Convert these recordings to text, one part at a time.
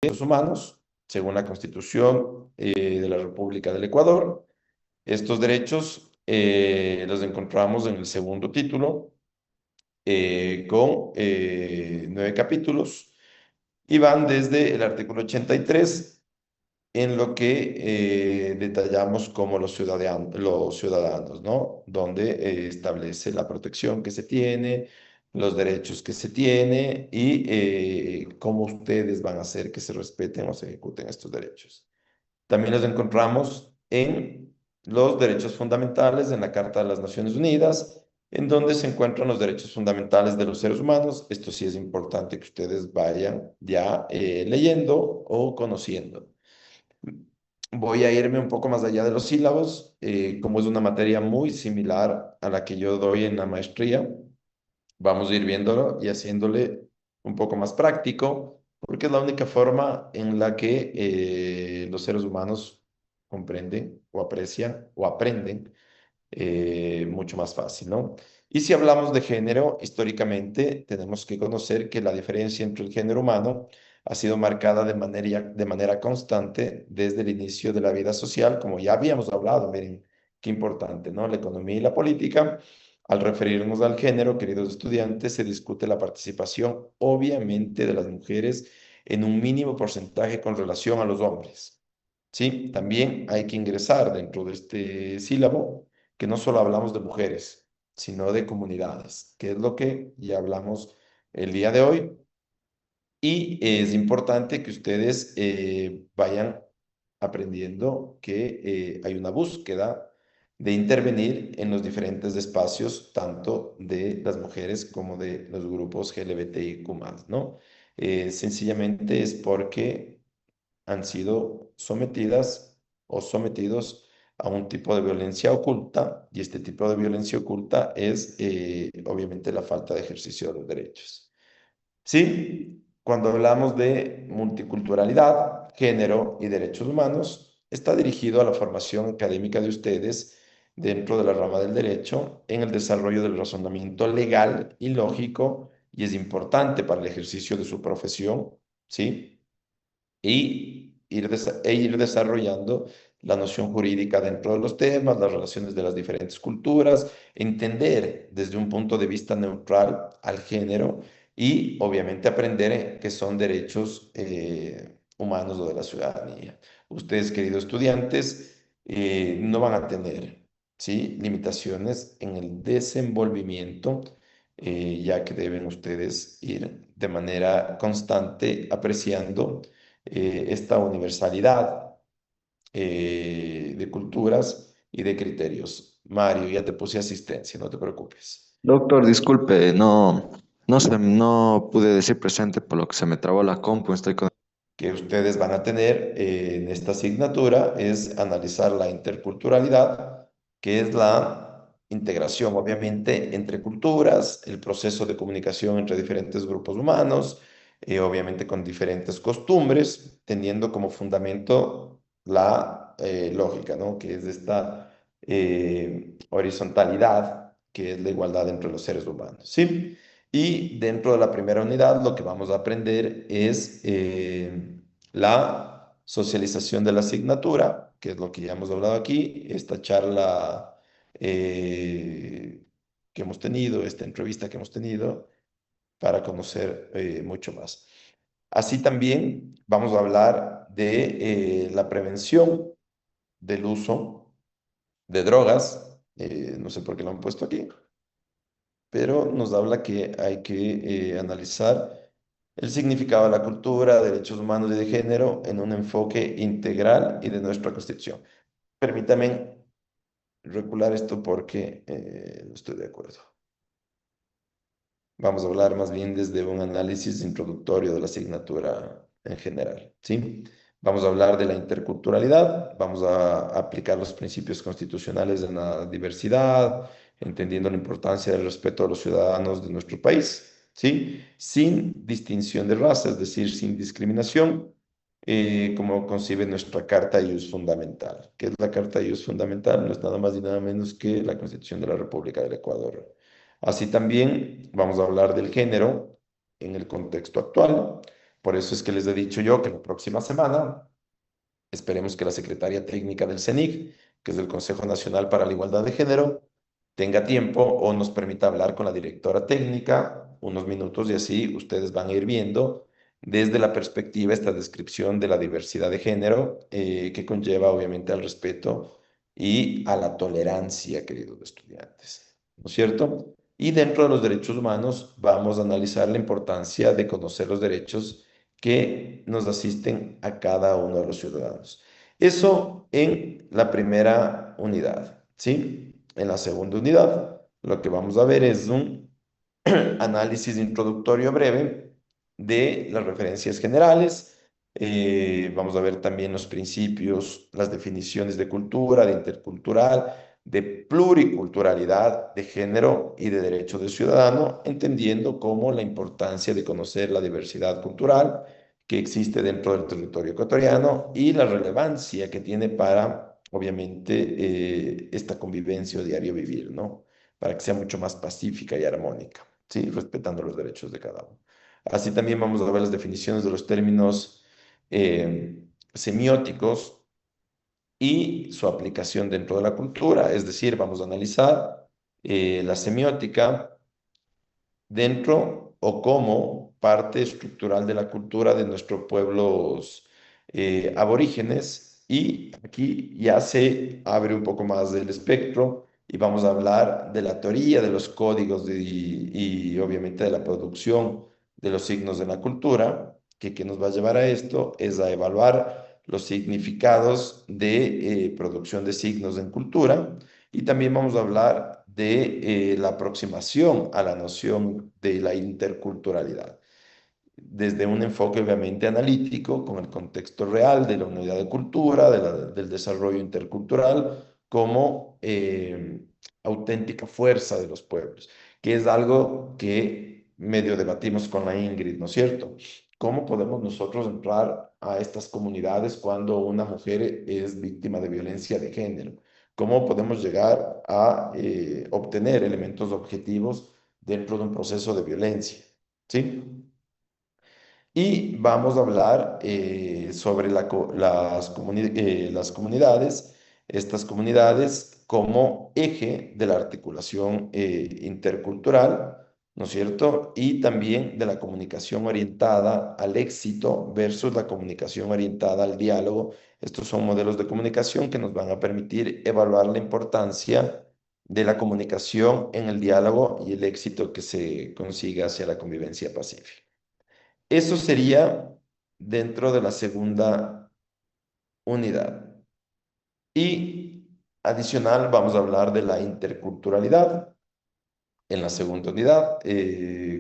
Derechos Humanos, según la Constitución de la República del Ecuador. Estos derechos los encontramos en el segundo título, con 9 capítulos, y van desde el artículo 83, en lo que detallamos como los ciudadanos, ¿no? Donde establece la protección que se tiene, los derechos que se tiene y cómo ustedes van a hacer que se respeten o se ejecuten estos derechos. También los encontramos en los derechos fundamentales en la Carta de las Naciones Unidas, en donde se encuentran los derechos fundamentales de los seres humanos. Esto sí es importante que ustedes vayan ya leyendo o conociendo. Voy a irme un poco más allá de los sílabos, como es una materia muy similar a la que yo doy en la maestría. Vamos a ir viéndolo y haciéndole un poco más práctico, porque es la única forma en la que los seres humanos comprenden o aprecian o aprenden mucho más fácil, ¿no? Y si hablamos de género, históricamente tenemos que conocer que la diferencia entre el género humano ha sido marcada de manera constante desde el inicio de la vida social, como ya habíamos hablado. Miren, qué importante, ¿no? La economía y la política. Al referirnos al género, queridos estudiantes, se discute la participación, obviamente, de las mujeres en un mínimo porcentaje con relación a los hombres. ¿Sí? También hay que ingresar dentro de este sílabo que no solo hablamos de mujeres, sino de comunidades, que es lo que ya hablamos el día de hoy. Y es importante que ustedes vayan aprendiendo que hay una búsqueda de intervenir en los diferentes espacios, tanto de las mujeres como de los grupos LGBTIQ+, ¿no? Sencillamente es porque han sido sometidas o sometidos a un tipo de violencia oculta, y este tipo de violencia oculta es obviamente la falta de ejercicio de los derechos. Sí, cuando hablamos de multiculturalidad, género y derechos humanos, está dirigido a la formación académica de ustedes dentro de la rama del derecho en el desarrollo del razonamiento legal y lógico, y es importante para el ejercicio de su profesión, ¿sí? Ir desarrollando la noción jurídica dentro de los temas, las relaciones de las diferentes culturas, entender desde un punto de vista neutral al género y obviamente aprender que son derechos humanos o de la ciudadanía. Ustedes, queridos estudiantes, no van a tener, ¿sí?, limitaciones en el desenvolvimiento, ya que deben ustedes ir de manera constante apreciando esta universalidad de culturas y de criterios. Mario, ya te puse asistencia, no te preocupes. Doctor, disculpe, no pude decir presente por lo que se me trabó la compu. Estoy con... Que ustedes van a tener en esta asignatura es analizar la interculturalidad, que es la integración, obviamente, entre culturas, el proceso de comunicación entre diferentes grupos humanos, obviamente con diferentes costumbres, teniendo como fundamento la lógica, ¿no? Que es esta horizontalidad, que es la igualdad entre los seres humanos, ¿sí? Y dentro de la primera unidad lo que vamos a aprender es la socialización de la asignatura, que es lo que ya hemos hablado aquí, esta charla que hemos tenido, esta entrevista que hemos tenido, para conocer mucho más. Así también vamos a hablar de la prevención del uso de drogas. No sé por qué lo han puesto aquí, pero nos habla que hay que analizar el significado de la cultura, derechos humanos y de género en un enfoque integral y de nuestra Constitución. Permítame recular esto porque no estoy de acuerdo. Vamos a hablar más bien desde un análisis introductorio de la asignatura en general, ¿sí? Vamos a hablar de la interculturalidad, vamos a aplicar los principios constitucionales de la diversidad, entendiendo la importancia del respeto a los ciudadanos de nuestro país, ¿sí? Sin distinción de raza, es decir, sin discriminación, como concibe nuestra Carta de Ius Fundamental. ¿Qué es la Carta de Ius Fundamental? No es nada más y nada menos que la Constitución de la República del Ecuador. Así también vamos a hablar del género en el contexto actual, Por eso es que les he dicho yo que la próxima semana esperemos que la secretaria técnica del CENIC, que es el Consejo Nacional para la Igualdad de Género, tenga tiempo o nos permita hablar con la directora técnica unos minutos y así ustedes van a ir viendo desde la perspectiva esta descripción de la diversidad de género que conlleva obviamente al respeto y a la tolerancia, queridos estudiantes, ¿no es cierto? Y dentro de los derechos humanos vamos a analizar la importancia de conocer los derechos que nos asisten a cada uno de los ciudadanos. Eso en la primera unidad, ¿sí? En la segunda unidad, lo que vamos a ver es un análisis introductorio breve de las referencias generales. Vamos a ver también los principios, las definiciones de cultura, de intercultural, de pluriculturalidad, de género y de derecho del ciudadano, entendiendo como la importancia de conocer la diversidad cultural que existe dentro del territorio ecuatoriano y la relevancia que tiene para, obviamente, esta convivencia o diario vivir, ¿no? Para que sea mucho más pacífica y armónica, ¿sí? Respetando los derechos de cada uno. Así también vamos a ver las definiciones de los términos semióticos y su aplicación dentro de la cultura, es decir, vamos a analizar la semiótica dentro o como parte estructural de la cultura de nuestros pueblos aborígenes. Y aquí ya se abre un poco más del espectro y vamos a hablar de la teoría de los códigos y obviamente de la producción de los signos de la cultura, que nos va a llevar a esto es a evaluar los significados de producción de signos en cultura y también vamos a hablar de la aproximación a la noción de la interculturalidad, desde un enfoque obviamente analítico, con el contexto real de la unidad de cultura, del desarrollo intercultural, como auténtica fuerza de los pueblos, que es algo que medio debatimos con la Ingrid, ¿no es cierto? ¿Cómo podemos nosotros entrar a estas comunidades cuando una mujer es víctima de violencia de género? ¿Cómo podemos llegar a obtener elementos objetivos dentro de un proceso de violencia? ¿Sí? Y vamos a hablar sobre las comunidades, estas comunidades como eje de la articulación intercultural, ¿no es cierto? Y también de la comunicación orientada al éxito versus la comunicación orientada al diálogo. Estos son modelos de comunicación que nos van a permitir evaluar la importancia de la comunicación en el diálogo y el éxito que se consiga hacia la convivencia pacífica. Eso sería dentro de la segunda unidad. Y adicional, vamos a hablar de la interculturalidad en la segunda unidad,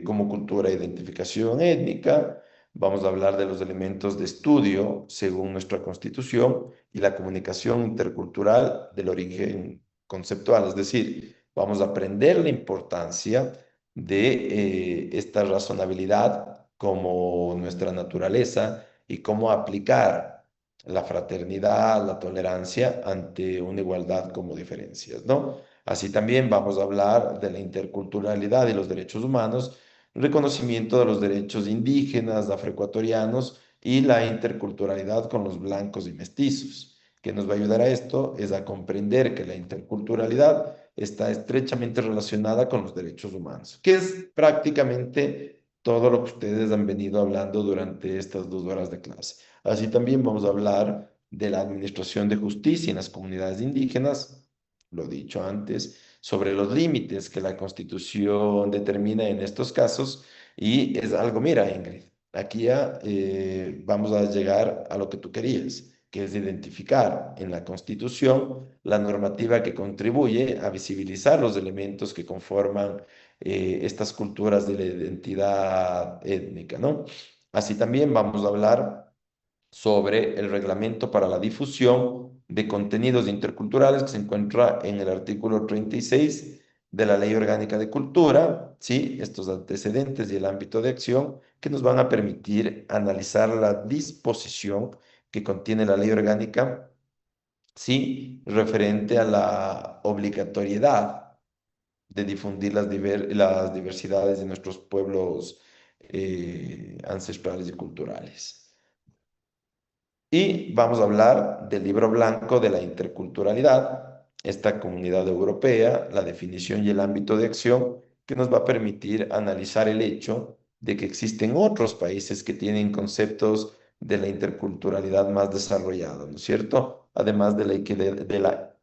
como cultura e identificación étnica. Vamos a hablar de los elementos de estudio según nuestra Constitución y la comunicación intercultural del origen conceptual, es decir, vamos a aprender la importancia de esta razonabilidad como nuestra naturaleza y cómo aplicar la fraternidad, la tolerancia ante una igualdad como diferencias, ¿no? Así también vamos a hablar de la interculturalidad y los derechos humanos, reconocimiento de los derechos indígenas, afroecuatorianos y la interculturalidad con los blancos y mestizos. ¿Qué nos va a ayudar a esto? Es a comprender que la interculturalidad está estrechamente relacionada con los derechos humanos, que es prácticamente todo lo que ustedes han venido hablando durante estas 2 horas de clase. Así también vamos a hablar de la administración de justicia en las comunidades indígenas, lo dicho antes, sobre los límites que la Constitución determina en estos casos. Y es algo, mira, Ingrid, aquí ya vamos a llegar a lo que tú querías, que es identificar en la Constitución la normativa que contribuye a visibilizar los elementos que conforman estas culturas de la identidad étnica, ¿no? Así también vamos a hablar sobre el reglamento para la difusión de contenidos interculturales que se encuentra en el artículo 36 de la Ley Orgánica de Cultura, ¿sí? Estos antecedentes y el ámbito de acción que nos van a permitir analizar la disposición que contiene la Ley Orgánica, ¿sí? Referente a la obligatoriedad de difundir las diversidades de nuestros pueblos ancestrales y culturales. Y vamos a hablar del libro blanco de la interculturalidad, esta comunidad europea, la definición y el ámbito de acción que nos va a permitir analizar el hecho de que existen otros países que tienen conceptos de la interculturalidad más desarrollados, ¿no es cierto? Además de la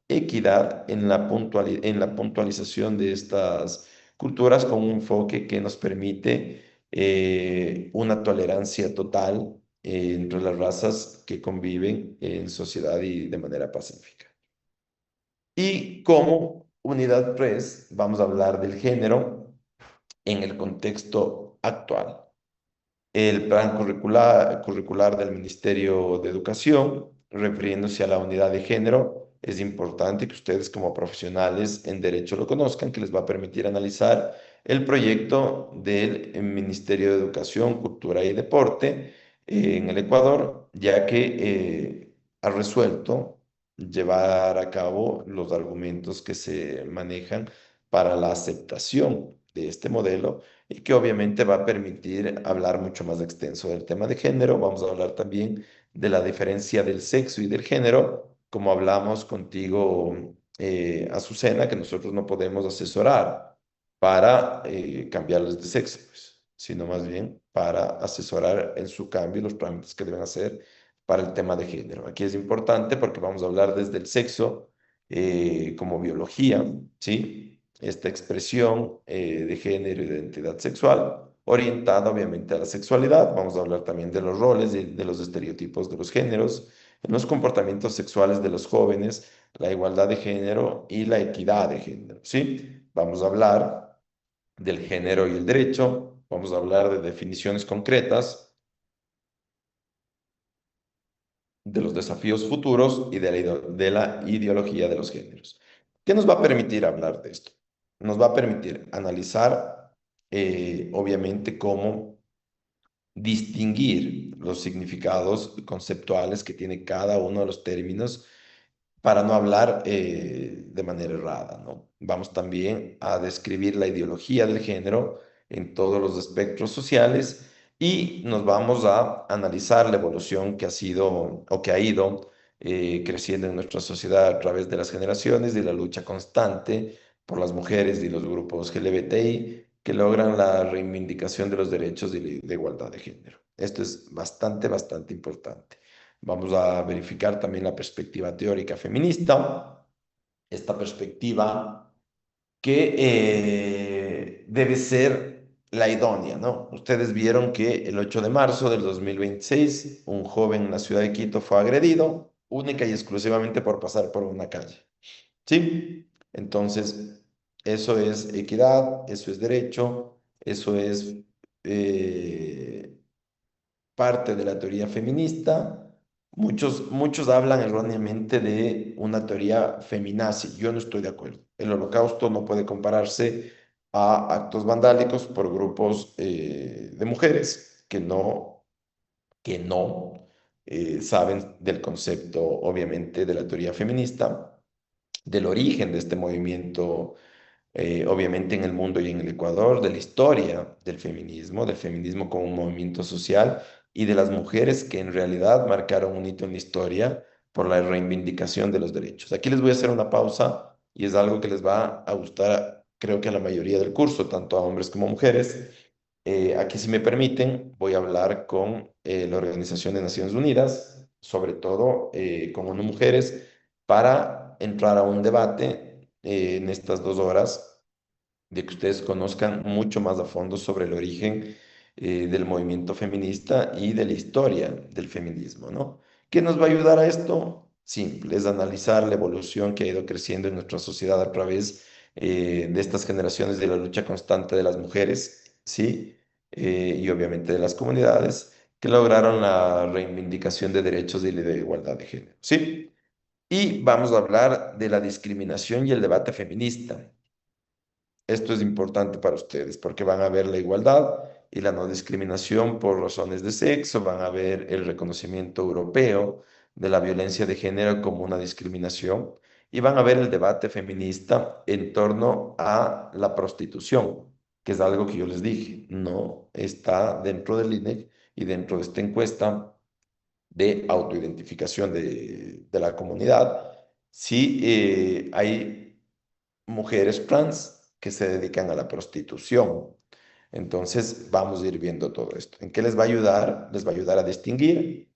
equidad en en la puntualización de estas culturas con un enfoque que nos permite una tolerancia total entre las razas que conviven en sociedad y de manera pacífica. Y como unidad 3 vamos a hablar del género en el contexto actual. El plan curricular del Ministerio de Educación, refiriéndose a la unidad de género, es importante que ustedes como profesionales en derecho lo conozcan, que les va a permitir analizar el proyecto del Ministerio de Educación, Cultura y Deporte en el Ecuador, ya que ha resuelto llevar a cabo los argumentos que se manejan para la aceptación de este modelo y que obviamente va a permitir hablar mucho más extenso del tema de género. Vamos a hablar también de la diferencia del sexo y del género, como hablamos contigo, Azucena, que nosotros no podemos asesorar para cambiarles de sexo, pues, sino más bien para asesorar en su cambio los trámites que deben hacer para el tema de género. Aquí es importante porque vamos a hablar desde el sexo como biología, ¿sí? Esta expresión de género y de identidad sexual, orientada obviamente a la sexualidad. Vamos a hablar también de los roles y de los estereotipos de los géneros, en los comportamientos sexuales de los jóvenes, la igualdad de género y la equidad de género, ¿sí? Vamos a hablar del género y el derecho, vamos a hablar de definiciones concretas, de los desafíos futuros y de de la ideología de los géneros. ¿Qué nos va a permitir hablar de esto? Nos va a permitir analizar, obviamente, cómo distinguir los significados conceptuales que tiene cada uno de los términos para no hablar de manera errada, ¿no? Vamos también a describir la ideología del género en todos los espectros sociales y nos vamos a analizar la evolución que ha sido o que ha ido creciendo en nuestra sociedad a través de las generaciones y la lucha constante por las mujeres y los grupos LGBTI que logran la reivindicación de los derechos y de igualdad de género. Esto es bastante importante. Vamos a verificar también la perspectiva teórica feminista, esta perspectiva que debe ser la idónea, ¿no? Ustedes vieron que el 8 de marzo del 2026 un joven en la ciudad de Quito fue agredido única y exclusivamente por pasar por una calle, ¿sí? Entonces, eso es equidad, eso es derecho, eso es eh, parte de la teoría feminista. Muchos hablan erróneamente de una teoría feminazi. Yo no estoy de acuerdo. El holocausto no puede compararse a actos vandálicos por grupos de mujeres que no saben del concepto, obviamente, de la teoría feminista, del origen de este movimiento obviamente en el mundo y en el Ecuador, de la historia del feminismo como un movimiento social y de las mujeres que en realidad marcaron un hito en la historia por la reivindicación de los derechos. Aquí les voy a hacer una pausa y es algo que les va a gustar, creo que a la mayoría del curso, tanto a hombres como mujeres. Aquí, si me permiten, voy a hablar con la Organización de Naciones Unidas, sobre todo con ONU Mujeres, para entrar a un debate en estas 2 horas de que ustedes conozcan mucho más a fondo sobre el origen del movimiento feminista y de la historia del feminismo, ¿no? ¿Qué nos va a ayudar a esto? Simple, es analizar la evolución que ha ido creciendo en nuestra sociedad a través de estas generaciones de la lucha constante de las mujeres, ¿sí? Y obviamente de las comunidades que lograron la reivindicación de derechos y de igualdad de género, ¿sí? Y vamos a hablar de la discriminación y el debate feminista. Esto es importante para ustedes porque van a ver la igualdad y la no discriminación por razones de sexo, van a ver el reconocimiento europeo de la violencia de género como una discriminación y van a ver el debate feminista en torno a la prostitución. que es algo que yo les dije, no está dentro del INEC y dentro de esta encuesta de autoidentificación de la comunidad, sí hay mujeres trans que se dedican a la prostitución. Entonces, vamos a ir viendo todo esto. ¿En qué les va a ayudar? Les va a ayudar a distinguir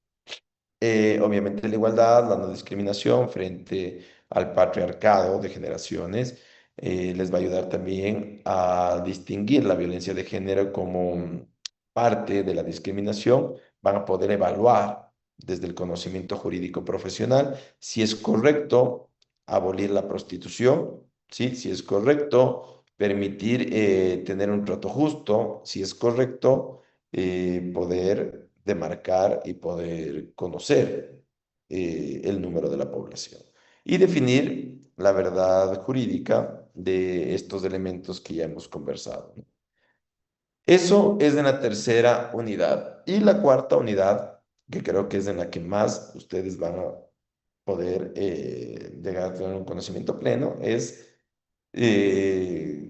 obviamente la igualdad, la no discriminación frente al patriarcado de generaciones, les va a ayudar también a distinguir la violencia de género como parte de la discriminación, van a poder evaluar desde el conocimiento jurídico profesional si es correcto abolir la prostitución, ¿sí? Si es correcto permitir tener un trato justo, si es correcto poder demarcar y poder conocer el número de la población y definir la verdad jurídica de estos elementos que ya hemos conversado, ¿no? Eso es en la tercera unidad. Y la cuarta unidad, que creo que es en la que más ustedes van a poder llegar a tener un conocimiento pleno, es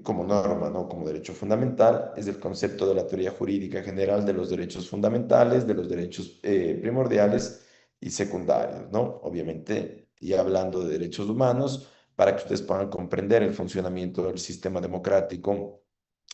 como norma, ¿no? Como derecho fundamental, es el concepto de la teoría jurídica general de los derechos fundamentales, de los derechos primordiales y secundarios, ¿no? Obviamente, y hablando de derechos humanos, para que ustedes puedan comprender el funcionamiento del sistema democrático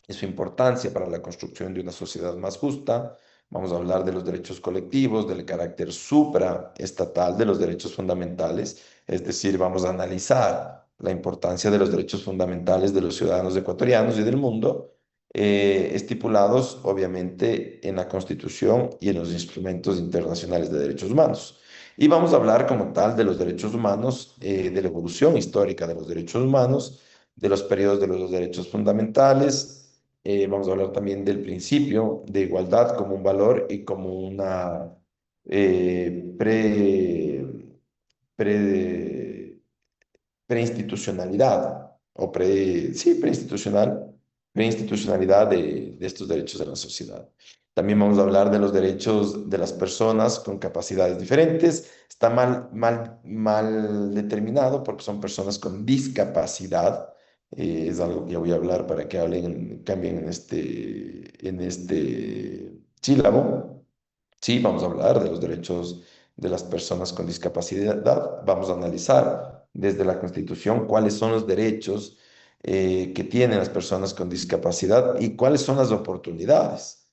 y su importancia para la construcción de una sociedad más justa. Vamos a hablar de los derechos colectivos, del carácter supraestatal de los derechos fundamentales, es decir, vamos a analizar la importancia de los derechos fundamentales de los ciudadanos ecuatorianos y del mundo, estipulados obviamente en la Constitución y en los instrumentos internacionales de derechos humanos. Y vamos a hablar como tal de los derechos humanos, de la evolución histórica de los derechos humanos, de los periodos de los derechos fundamentales. Vamos a hablar también del principio de igualdad como un valor y como una eh, pre, pre, preinstitucionalidad o sí, preinstitucionalidad de estos derechos de la sociedad. También vamos a hablar de los derechos de las personas con capacidades diferentes. Está mal determinado porque son personas con discapacidad. Es algo que voy a hablar para que hablen, cambien en este sílabo. Sí, vamos a hablar de los derechos de las personas con discapacidad. Vamos a analizar desde la Constitución cuáles son los derechos que tienen las personas con discapacidad y cuáles son las oportunidades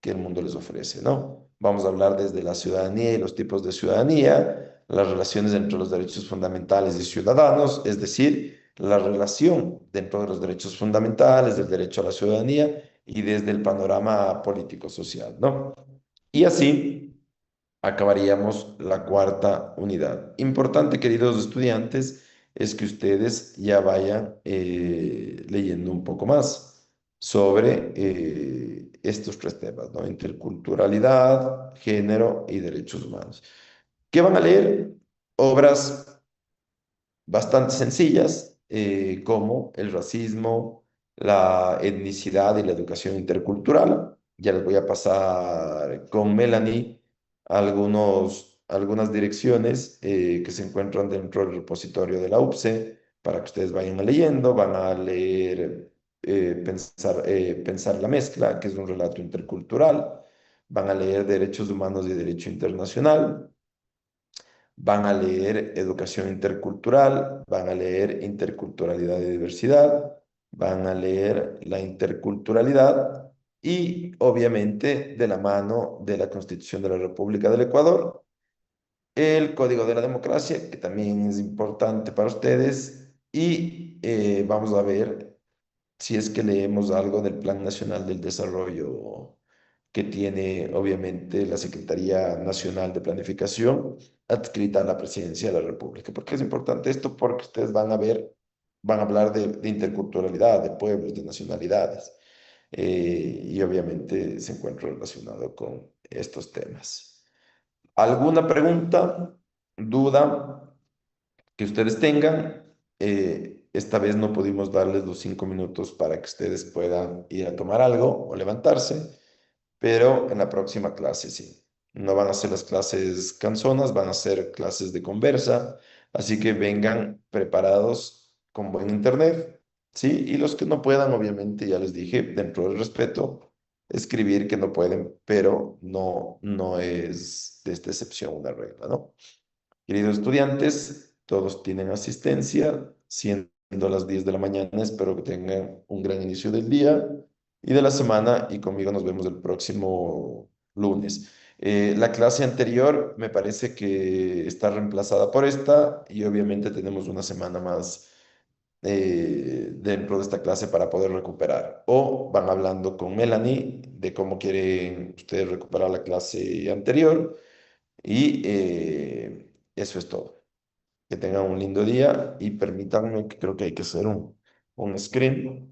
que el mundo les ofrece, ¿no? Vamos a hablar desde la ciudadanía y los tipos de ciudadanía, las relaciones entre los derechos fundamentales y ciudadanos, es decir, la relación dentro de los derechos fundamentales, del derecho a la ciudadanía y desde el panorama político-social, ¿no? Y así acabaríamos la cuarta unidad. Importante, queridos estudiantes, es que ustedes ya vayan leyendo un poco más sobre estos tres temas, ¿no? Interculturalidad, género y derechos humanos. ¿Qué van a leer? Obras bastante sencillas, como el racismo, la etnicidad y la educación intercultural. Ya les voy a pasar con Melanie algunas direcciones que se encuentran dentro del repositorio de la UPCE para que ustedes vayan leyendo, van a leer Pensar la mezcla, que es un relato intercultural, van a leer Derechos Humanos y Derecho Internacional, van a leer educación intercultural, van a leer interculturalidad y diversidad, van a leer la interculturalidad y obviamente de la mano de la Constitución de la República del Ecuador, el Código de la Democracia, que también es importante para ustedes, y vamos a ver si es que leemos algo del Plan Nacional del Desarrollo que tiene obviamente la Secretaría Nacional de Planificación adscrita a la Presidencia de la República. ¿Por qué es importante esto? Porque ustedes van a ver, van a hablar de interculturalidad, de pueblos, de nacionalidades, y obviamente se encuentra relacionado con estos temas. ¿Alguna pregunta, duda que ustedes tengan? Esta vez no pudimos darles los 5 minutos para que ustedes puedan ir a tomar algo o levantarse, pero en la próxima clase sí. No van a ser las clases canzonas, van a ser clases de conversa, así que vengan preparados con buen internet ¿sí? Y los que no puedan, obviamente, ya les dije, dentro del respeto, escribir que no pueden, pero no es de esta excepción una regla, ¿no? Queridos estudiantes, todos tienen asistencia, siendo las 10 de la mañana, espero que tengan un gran inicio del día y de la semana y conmigo nos vemos el próximo lunes. La clase anterior me parece que está reemplazada por esta y obviamente tenemos una semana más dentro de esta clase para poder recuperar. O van hablando con Melanie de cómo quieren ustedes recuperar la clase anterior y eso es todo. Que tengan un lindo día y permítanme que creo que hay que hacer un screen